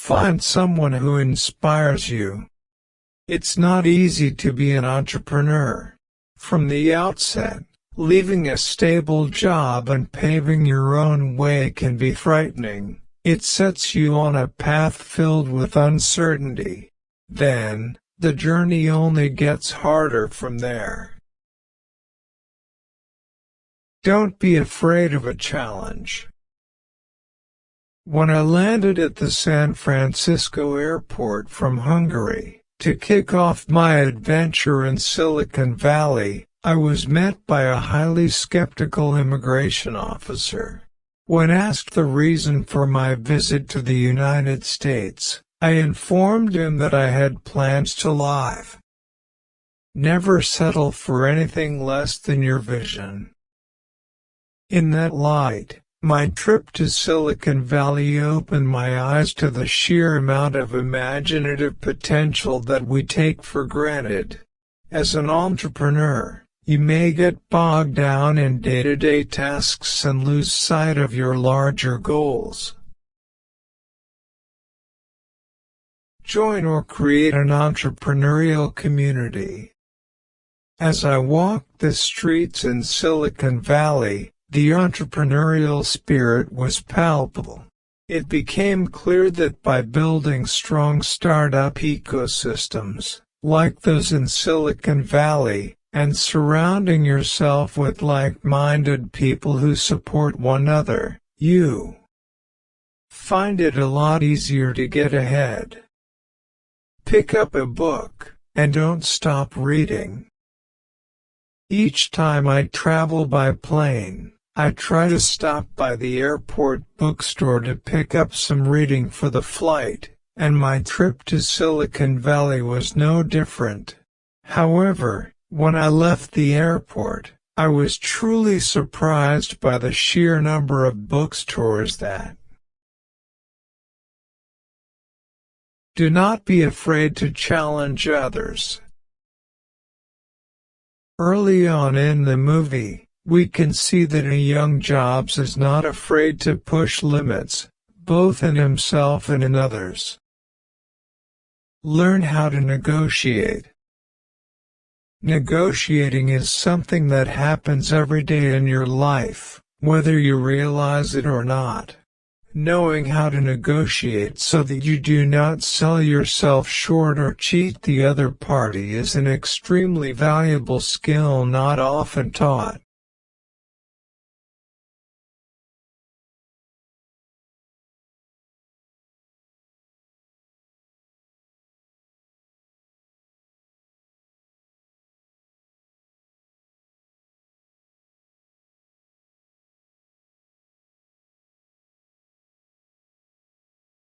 Find someone who inspires you. It's not easy to be an entrepreneur. From the outset, leaving a stable job and paving your own way can be frightening. It sets you on a path filled with uncertainty. Then, the journey only gets harder from there. Don't be afraid of a challenge. When I landed at the San Francisco airport from Hungary, to kick off my adventure in Silicon Valley, I was met by a highly skeptical immigration officer. When asked the reason for my visit to the United States, I informed him that I had plans to live. Never settle for anything less than your vision. In that light, my trip to Silicon Valley opened my eyes to the sheer amount of imaginative potential that we take for granted. As an entrepreneur, you may get bogged down in day-to-day tasks and lose sight of your larger goals. Join or create an entrepreneurial community. As I walked the streets in Silicon Valley, the entrepreneurial spirit was palpable. It became clear that by building strong startup ecosystems, like those in Silicon Valley, and surrounding yourself with like-minded people who support one another, you find it a lot easier to get ahead. Pick up a book, and don't stop reading. Each time I travel by plane, I try to stop by the airport bookstore to pick up some reading for the flight, and my trip to Silicon Valley was no different. However, when I left the airport, I was truly surprised by the sheer number of bookstores that. Do not be afraid to challenge others. Early on in the movie, we can see that a young Jobs is not afraid to push limits, both in himself and in others. Learn how to negotiate. Negotiating is something that happens every day in your life, whether you realize it or not. Knowing how to negotiate so that you do not sell yourself short or cheat the other party is an extremely valuable skill not often taught.